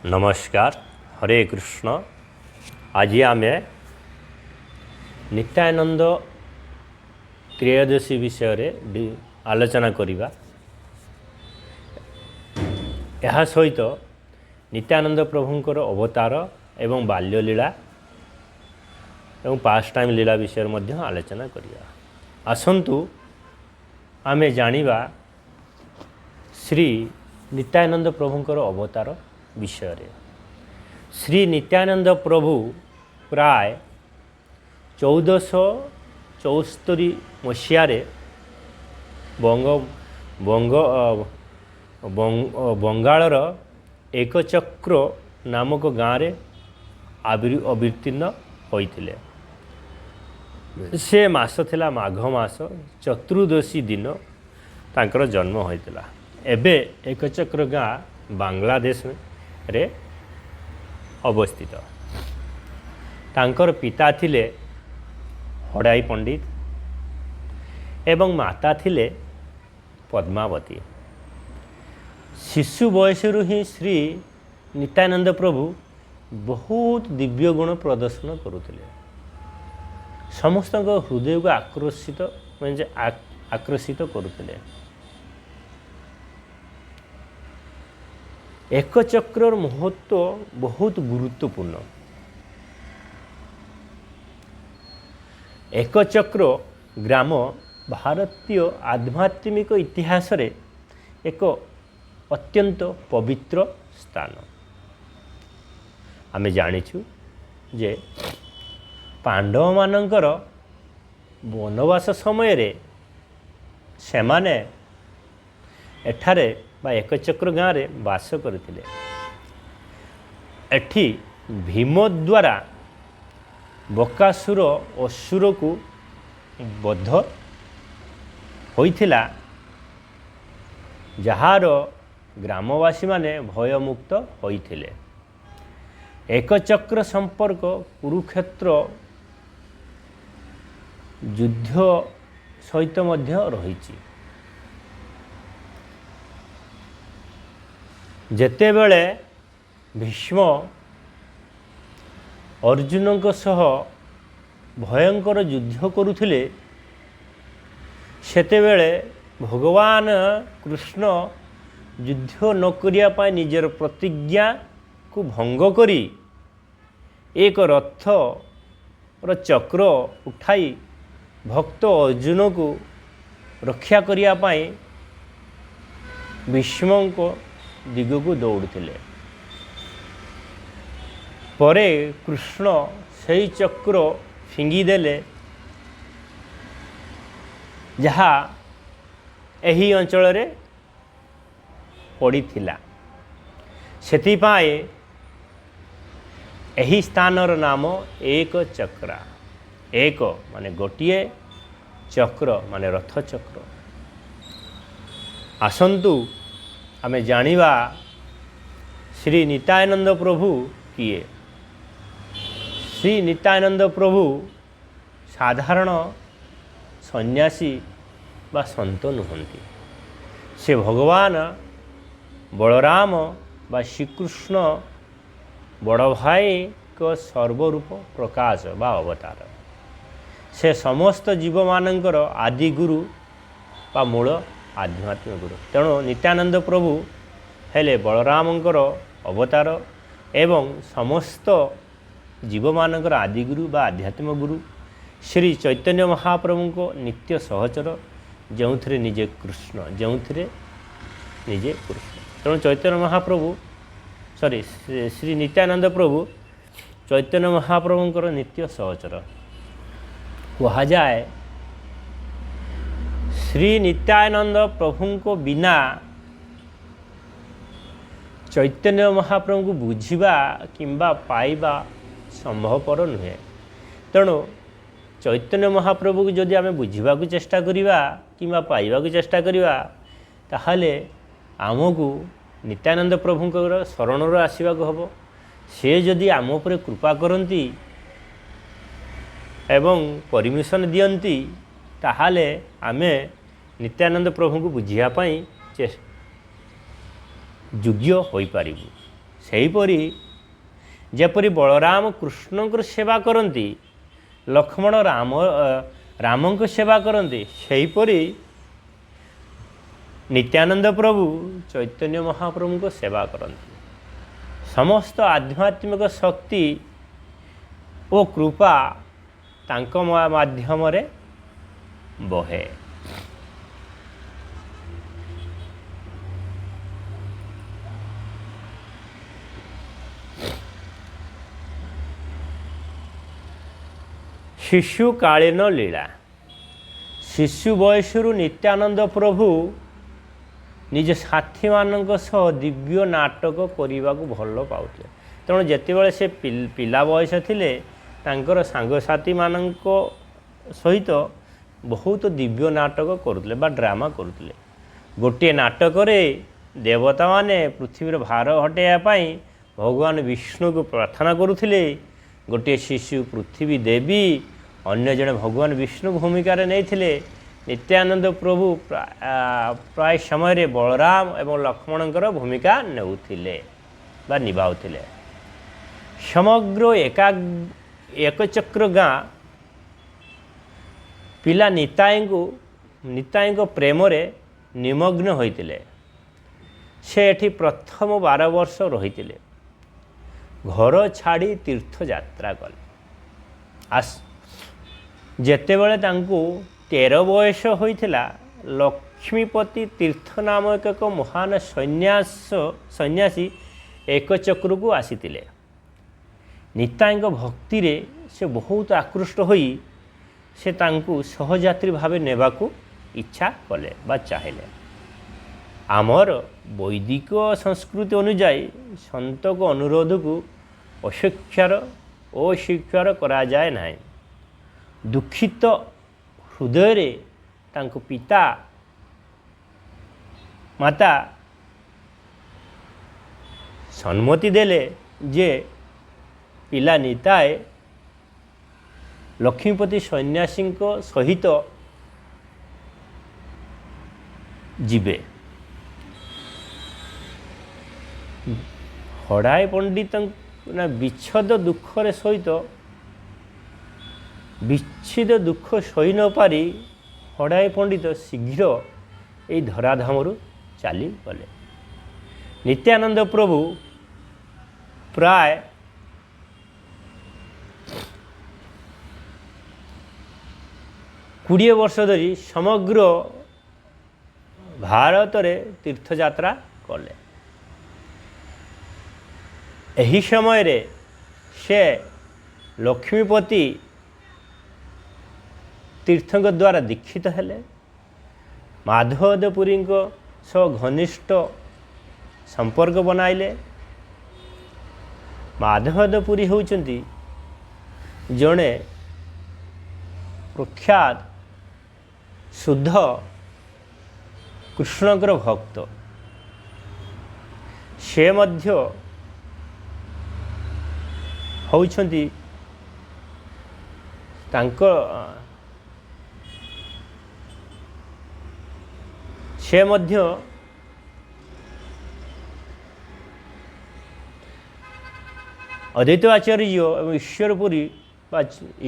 नमस्कार हरे कृष्ण। आज आम नित्यानंद त्रयोदशी विषय आलोचना करिबा। यह सहित नित्यानंद प्रभुंकर अवतार एवं बाल्य लीला एवं पास्ट टाइम लीला विषय मध्य आलोचना करिबा। आसंतु आमे जानिबा श्री नित्यानंद प्रभुंकर अवतार विषय। श्री नित्यानंद प्रभु प्राय 1474 मसीह बंगालर एकचक्र नामक गाँव में अवतीर्ण होइतिले। से मास थिला माघ मास चतुर्दशी दिन तांकर जन्म होइतिला। एबे एकचक्र गाँ बांग्लादेश रे अवस्थित। तांकर पिता थिले हड़ाई पंडित एवं माता थिले पद्मावती। शिशु बयसरु ही श्री नित्यानंद प्रभु बहुत दिव्य गुण प्रदर्शन करुथिले। समस्त हृदय को आकर्षित करुथिले। एक चक्र महत्व बहुत गुरुत्वपूर्ण। एक चक्र ग्राम भारतीय आध्यात्मिक इतिहास रे एक अत्यंत पवित्र स्थान। आमे जानिछु जे पांडव मानकर वनवास समय रे सेमाने एठारे बा एकचक्र गाँव में बास करथिले। एठी भीम द्वारा बकासुर असुर को बध होइथिला, जहार ग्रामवासी माने भयमुक्त होइथिले। एकचक्र संपर्क कुरुक्षेत्र युद्ध सहित मध्य रहिछि। जेतेबेले भीष्म अर्जुन सह भयंकर युद्ध करुथिले, सेतेबेले भगवान कृष्ण युद्ध न करिया पाई निजर प्रतिज्ञा को भंग करी एक रथ चक्र उठाई भक्त अर्जुन को रक्षा करिया पाई भीष्म को दिग को दौड़ते। परे कृष्ण सही चक्र फिंगिदेले, जहा एही अंचल रे पड़ीथिला। सेतिपाई एही स्थानर नाम एक चक्रा। एक माने गोटिए, चक्र माने रथ चक्र। आसंतु आमे जानिबा श्री नित्यानंद प्रभु किए। श्री नित्यानंद प्रभु साधारण सन्यासी बा संत नुहंती। से भगवान बलराम बा श्रीकृष्ण बड़ भाई को सर्वरूप प्रकाश बा अवतार। से समस्त जीव मानकर आदि गुरु बा मूल आध्यात्मिक गुरु। तेणु नित्यानंद प्रभु हेले बलरामंकर अवतार एवं समस्त जीव मानकर आदि गुरु बा आध्यात्मिक गुरु। श्री चैतन्य महाप्रभु को नित्य सहचर, जो निजे कृष्ण, जो निजे कृष्ण। तेणु चैतन्य महाप्रभु श्री नित्यानंद प्रभु चैतन्य महाप्रभुंकर नित्य सहचर कहा जाए। श्री नित्यानंद प्रभु को बिना चैतन्य महाप्रभु को बुझिबा किंबा पाइबा संभवपर नुहे। तेणु चैतन्य महाप्रभु को जदि आमे बुझिबा को चेष्टा करिबा किंबा पाइबा को चेष्टा करिबा, ताहले आमको नित्यानंद प्रभुंकर शरणर आसवा को हबो। से जदि आम उपरे कृपा करती एवं परमिशन दियंती, ताहले आमे नित्यानंद प्रभु को बुझिया पाई योग्य हो पारिबु। ସେହିପରି ଯେପରି ବଳରାମ କୃଷ୍ଣଙ୍କର ସେବା କରନ୍ତି, ଲକ୍ଷ୍ମଣ ରାମଙ୍କ ସେବା କରନ୍ତି, ସେହିପରି ନିତ୍ୟାନନ୍ଦ ପ୍ରଭୁ ଚୈତନ୍ୟ ମହାପ୍ରଭୁଙ୍କ ସେବା କରନ୍ତି। ସମସ୍ତ ଆଧ୍ୟାତ୍ମିକ ଶକ୍ତି ଓ କୃପା ତାଙ୍କ ମାଧ୍ୟମରେ ବହେ। ଶିଶୁକାଳୀନ ଲୀଳା। ଶିଶୁ ବୟସରୁ ନିତ୍ୟାନନ୍ଦ ପ୍ରଭୁ ନିଜ ସାଥୀମାନଙ୍କ ସହ ଦିବ୍ୟ ନାଟକ କରିବାକୁ ଭଲ ପାଉଥିଲେ। ତେଣୁ ଯେତେବେଳେ ସେ ପିଲା ବୟସ ଥିଲେ, ତାଙ୍କର ସାଙ୍ଗସାଥିମାନଙ୍କ ସହିତ ବହୁତ ଦିବ୍ୟ ନାଟକ କରୁଥିଲେ ବା ଡ୍ରାମା କରୁଥିଲେ। ଗୋଟିଏ ନାଟକରେ ଦେବତାମାନେ ପୃଥିବୀର ଭାର ହଟାଇବା ପାଇଁ ଭଗବାନ ବିଷ୍ଣୁକୁ ପ୍ରାର୍ଥନା କରୁଥିଲେ। ଗୋଟିଏ ଶିଶୁ ପୃଥିବୀ ଦେବୀ ଅନ୍ୟ ଜଣେ ଭଗବାନ ବିଷ୍ଣୁ ଭୂମିକାରେ ନେଇଥିଲେ। ନିତ୍ୟାନନ୍ଦ ପ୍ରଭୁ ପ୍ରାୟ ସମୟରେ ବଳରାମ ଏବଂ ଲକ୍ଷ୍ମଣଙ୍କର ଭୂମିକା ନେଉଥିଲେ ବା ନିଭାଉଥିଲେ। ସମଗ୍ର ଏକଚକ୍ର ଗାଁ ପିଲା ନିତାଇଙ୍କ ପ୍ରେମରେ ନିମଗ୍ନ ହୋଇଥିଲେ। ସେ ଏଠି ପ୍ରଥମ 12 ବର୍ଷ ରହିଥିଲେ। ଘର ଛାଡ଼ି ତୀର୍ଥଯାତ୍ରା କଲେ। ଯେତେବେଳେ ତାଙ୍କୁ 13 ବୟସ ହୋଇଥିଲା, ଲକ୍ଷ୍ମୀପତି ତୀର୍ଥ ନାମକ ଏକ ମହାନ ସନ୍ନ୍ୟାସୀ ଏକଚକ୍ରକୁ ଆସିଥିଲେ। ନିତାଇଙ୍କ ଭକ୍ତିରେ ସେ ବହୁତ ଆକୃଷ୍ଟ ହୋଇ ସେ ତାଙ୍କୁ ସହଯାତ୍ରୀ ଭାବେ ନେବାକୁ ଇଚ୍ଛା କଲେ ବା ଚାହିଁଲେ। ଆମର ବୈଦିକ ସଂସ୍କୃତି ଅନୁଯାୟୀ ସନ୍ତଙ୍କ ଅନୁରୋଧକୁ ଅସ୍ୱୀକାର କରାଯାଏ ନାହିଁ। ଦୁଃଖିତ ହୃଦୟରେ ତାଙ୍କ ପିତା ମାତା ସମ୍ମତି ଦେଲେ ଯେ ପିଲା ନିତାଇ ଲକ୍ଷ୍ମୀପତି ସନ୍ନ୍ୟାସୀଙ୍କ ସହିତ ଯିବେ। ହଡ଼ାଇ ପଣ୍ଡିତ ବିଚ୍ଛେଦ ଦୁଃଖ ସହି ନ ପାରି ହଡ଼ାଇ ପଣ୍ଡିତ ଶୀଘ୍ର ଏହି ଧରାଧାମରୁ ଚାଲିଗଲେ। ନିତ୍ୟାନନ୍ଦ ପ୍ରଭୁ ପ୍ରାୟ 20 ବର୍ଷ ଧରି ସମଗ୍ର ଭାରତରେ ତୀର୍ଥଯାତ୍ରା କଲେ। ଏହି ସମୟରେ ସେ ଲକ୍ଷ୍ମୀପତି ତୀର୍ଥଙ୍କ ଦ୍ୱାରା ଦୀକ୍ଷିତ ହେଲେ। ମାଧବପୁରୀଙ୍କ ସହ ଘନିଷ୍ଠ ସମ୍ପର୍କ ବନାଇଲେ। ମାଧବପୁରୀ ହେଉଛନ୍ତି ଜଣେ ପ୍ରଖ୍ୟାତ ଶୁଦ୍ଧ କୃଷ୍ଣଙ୍କର ଭକ୍ତ। ସେ ମଧ୍ୟ ହେଉଛନ୍ତି ସେ ମଧ୍ୟ ଅଦ୍ୱୈତ ଆଚାର୍ଯ୍ୟ ଏବଂ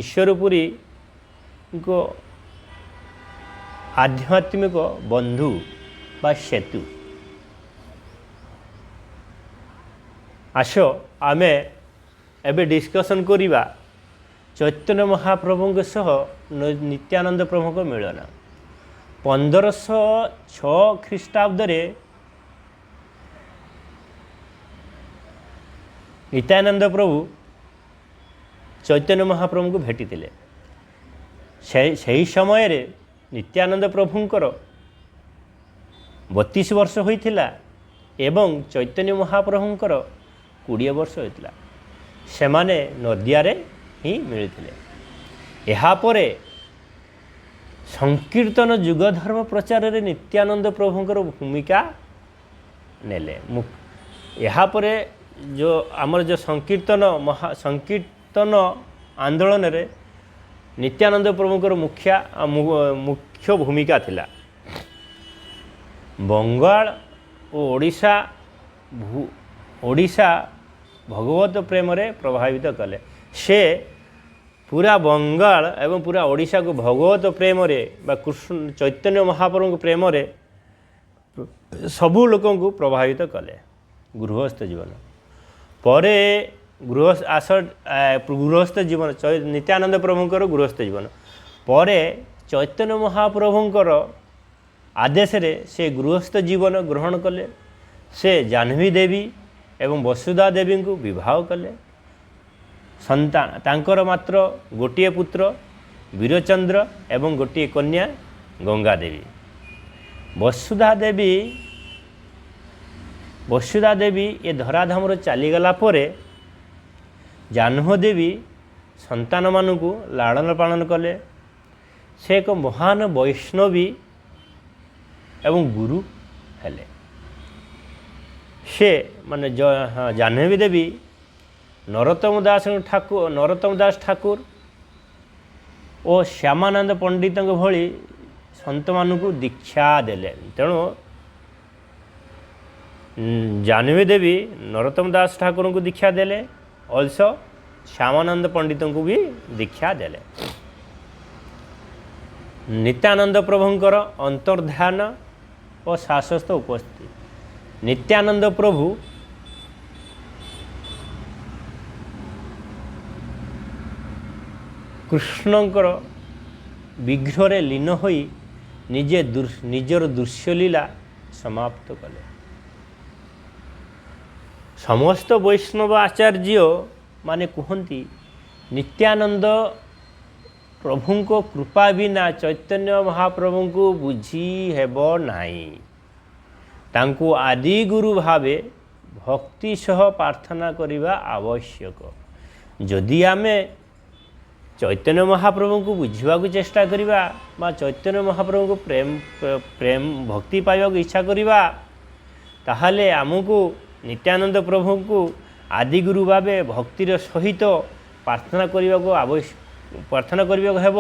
ଈଶ୍ୱରପୁରୀଙ୍କ ଆଧ୍ୟାତ୍ମିକ ବନ୍ଧୁ ବା ସେତୁ। ଆସ ଆମେ ଏବେ ଡିସ୍କସନ୍ କରିବା ଚୈତନ୍ୟ ମହାପ୍ରଭୁଙ୍କ ସହ ନିତ୍ୟାନନ୍ଦ ପ୍ରଭୁଙ୍କ ମିଳନ। 1506 ଖ୍ରୀଷ୍ଟାବ୍ଦରେ ନିତ୍ୟାନନ୍ଦ ପ୍ରଭୁ ଚୈତନ୍ୟ ମହାପ୍ରଭୁଙ୍କୁ ଭେଟିଥିଲେ। ସେହି ସମୟରେ ନିତ୍ୟାନନ୍ଦ ପ୍ରଭୁଙ୍କର 32 ବର୍ଷ ହୋଇଥିଲା ଏବଂ ଚୈତନ୍ୟ ମହାପ୍ରଭୁଙ୍କର 20 ବର୍ଷ ହୋଇଥିଲା। ସେମାନେ ନଦିଆରେ ହିଁ ମିଳିଥିଲେ। ଏହାପରେ ସଂକୀର୍ତ୍ତନ ଯୁଗ ଧର୍ମ ପ୍ରଚାରରେ ନିତ୍ୟାନନ୍ଦ ପ୍ରଭୁଙ୍କର ଭୂମିକା ନେଲେ। ଏହାପରେ ଆମର ସଂକୀର୍ତ୍ତନ ଆନ୍ଦୋଳନରେ ନିତ୍ୟାନନ୍ଦ ପ୍ରଭୁଙ୍କର ମୁଖ୍ୟ ଭୂମିକା ଥିଲା। ବଙ୍ଗାଳ ଓ ଓଡ଼ିଶା ଭଗବତ ପ୍ରେମରେ ପ୍ରଭାବିତ କଲେ। ସେ ପୁରା ବଙ୍ଗାଳ ଏବଂ ପୁରା ଓଡ଼ିଶାକୁ ଭଗବତ ପ୍ରେମରେ ବା କୃଷ୍ଣ ଚୈତନ୍ୟ ମହାପ୍ରଭୁଙ୍କ ପ୍ରେମରେ ସବୁ ଲୋକଙ୍କୁ ପ୍ରଭାବିତ କଲେ। ଗୃହସ୍ଥ ଜୀବନ ପରେ ଗୃହସ୍ଥ ଜୀବନ ନିତ୍ୟାନନ୍ଦ ପ୍ରଭୁଙ୍କର ଗୃହସ୍ଥ ଜୀବନ ପରେ ଚୈତନ୍ୟ ମହାପ୍ରଭୁଙ୍କର ଆଦେଶରେ ସେ ଗୃହସ୍ଥ ଜୀବନ ଗ୍ରହଣ କଲେ। ସେ ଜାହ୍ନବୀ ଦେବୀ ଏବଂ ବସୁଧା ଦେବୀଙ୍କୁ ବିବାହ କଲେ। ସନ୍ତାନ ତାଙ୍କର ମାତ୍ର ଗୋଟିଏ ପୁତ୍ର ବୀରଚନ୍ଦ୍ର ଏବଂ ଗୋଟିଏ କନ୍ୟା ଗଙ୍ଗା ଦେବୀ। ବସୁଧା ଦେବୀ ଏ ଧରାଧାମରୁ ଚାଲିଗଲା ପରେ ଜାହ୍ନବୀ ଦେବୀ ସନ୍ତାନମାନଙ୍କୁ ଲାଳନ ପାଳନ କଲେ। ସେ ଏକ ମହାନ ବୈଷ୍ଣବୀ ଏବଂ ଗୁରୁ ହେଲେ। ସେ ମାନେ ଜାହ୍ନବୀ ଦେବୀ ନରୋତ୍ତମ ଦାସ ଠାକୁର ଓ ଶ୍ୟାମାନନ୍ଦ ପଣ୍ଡିତଙ୍କ ଭଳି ସନ୍ତମାନଙ୍କୁ ଦୀକ୍ଷା ଦେଲେ। ତେଣୁ ଜାହ୍ନବୀ ଦେବୀ ନରୋତ୍ତମ ଦାସ ଠାକୁରଙ୍କୁ ଦୀକ୍ଷା ଦେଲେ, ଅଲସ ଶ୍ୟାମାନନ୍ଦ ପଣ୍ଡିତଙ୍କୁ ବି ଦୀକ୍ଷା ଦେଲେ। ନିତ୍ୟାନନ୍ଦ ପ୍ରଭୁଙ୍କର ଅନ୍ତର୍ଧାନ ଓ ଶାଶ୍ୱତ ଉପସ୍ଥିତି। ନିତ୍ୟାନନ୍ଦ ପ୍ରଭୁ କୃଷ୍ଣଙ୍କର ବିଗ୍ରହରେ ଲୀନ ହୋଇ ନିଜର ଦୃଶ୍ୟଲୀଳା ସମାପ୍ତ କଲେ। ସମସ୍ତ ବୈଷ୍ଣବ ଆଚାର୍ଯ୍ୟ ମାନେ କୁହନ୍ତି ନିତ୍ୟାନନ୍ଦ ପ୍ରଭୁଙ୍କ କୃପା ବିନା ଚୈତନ୍ୟ ମହାପ୍ରଭୁଙ୍କୁ ବୁଝି ହେବ ନାହିଁ। ତାଙ୍କୁ ଆଦିଗୁରୁ ଭାବେ ଭକ୍ତି ସହ ପ୍ରାର୍ଥନା କରିବା ଆବଶ୍ୟକ। ଯଦି ଆମେ ଚୈତନ୍ୟ ମହାପ୍ରଭୁଙ୍କୁ ବୁଝିବାକୁ ଚେଷ୍ଟା କରିବା ବା ଚୈତନ୍ୟ ମହାପ୍ରଭୁଙ୍କୁ ପ୍ରେମ ଭକ୍ତି ପାଇବାକୁ ଇଚ୍ଛା କରିବା, ତାହେଲେ ଆମକୁ ନିତ୍ୟାନନ୍ଦ ପ୍ରଭୁଙ୍କୁ ଆଦିଗୁରୁ ଭାବେ ଭକ୍ତିର ସହିତ ପ୍ରାର୍ଥନା କରିବାକୁ ହେବ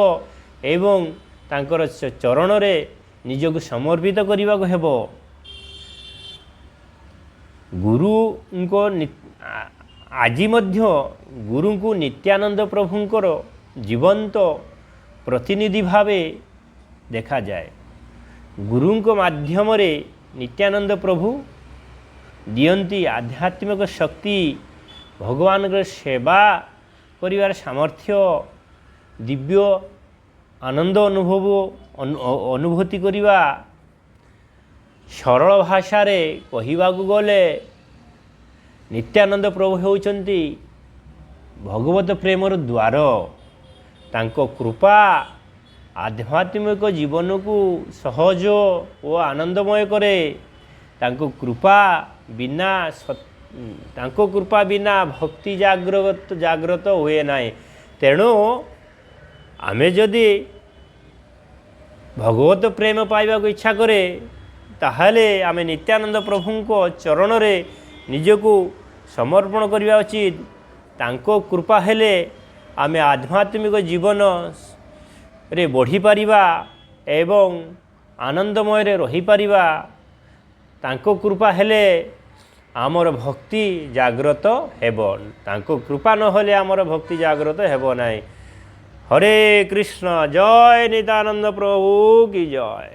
ଏବଂ ତାଙ୍କର ଚରଣରେ ନିଜକୁ ସମର୍ପିତ କରିବାକୁ ହେବ। ଆଜି ମଧ୍ୟ ଗୁରୁଙ୍କୁ ନିତ୍ୟାନନ୍ଦ ପ୍ରଭୁଙ୍କର ଜୀବନ୍ତ ପ୍ରତିନିଧି ଭାବେ ଦେଖାଯାଏ। ଗୁରୁଙ୍କ ମାଧ୍ୟମରେ ନିତ୍ୟାନନ୍ଦ ପ୍ରଭୁ ଦିଅନ୍ତି ଆଧ୍ୟାତ୍ମିକ ଶକ୍ତି, ଭଗବାନଙ୍କର ସେବା କରିବାର ସାମର୍ଥ୍ୟ, ଦିବ୍ୟ ଆନନ୍ଦ ଅନୁଭୂତି କରିବା। ସରଳ ଭାଷାରେ କହିବାକୁ ଗଲେ ନିତ୍ୟାନନ୍ଦ ପ୍ରଭୁ ହେଉଛନ୍ତି ଭଗବତ ପ୍ରେମର ଦ୍ୱାର। ତାଙ୍କ କୃପା ଆଧ୍ୟାତ୍ମିକ ଜୀବନକୁ ସହଜ ଓ ଆନନ୍ଦମୟ କରେ। ତାଙ୍କ କୃପା ବିନା ଭକ୍ତି ଜାଗ୍ରତ ହୁଏ ନାହିଁ। ତେଣୁ ଆମେ ଯଦି ଭଗବତ ପ୍ରେମ ପାଇବାକୁ ଇଚ୍ଛା କରେ, ତାହେଲେ ଆମେ ନିତ୍ୟାନନ୍ଦ ପ୍ରଭୁଙ୍କ ଚରଣରେ ନିଜକୁ ସମର୍ପଣ କରିବା ଉଚିତ। ତାଙ୍କ କୃପା ହେଲେ ଆମେ ଆଧ୍ୟାତ୍ମିକ ଜୀବନରେ ବଢ଼ିପାରିବା ଏବଂ ଆନନ୍ଦମୟରେ ରହିପାରିବା। ତାଙ୍କ କୃପା ହେଲେ ଆମର ଭକ୍ତି ଜାଗ୍ରତ ହେବ। ତାଙ୍କ କୃପା ନହେଲେ ଆମର ଭକ୍ତି ଜାଗ୍ରତ ହେବ ନାହିଁ। ହରେ କୃଷ୍ଣ। ଜୟ ନିତ୍ୟାନନ୍ଦ ପ୍ରଭୁ କି ଜୟ।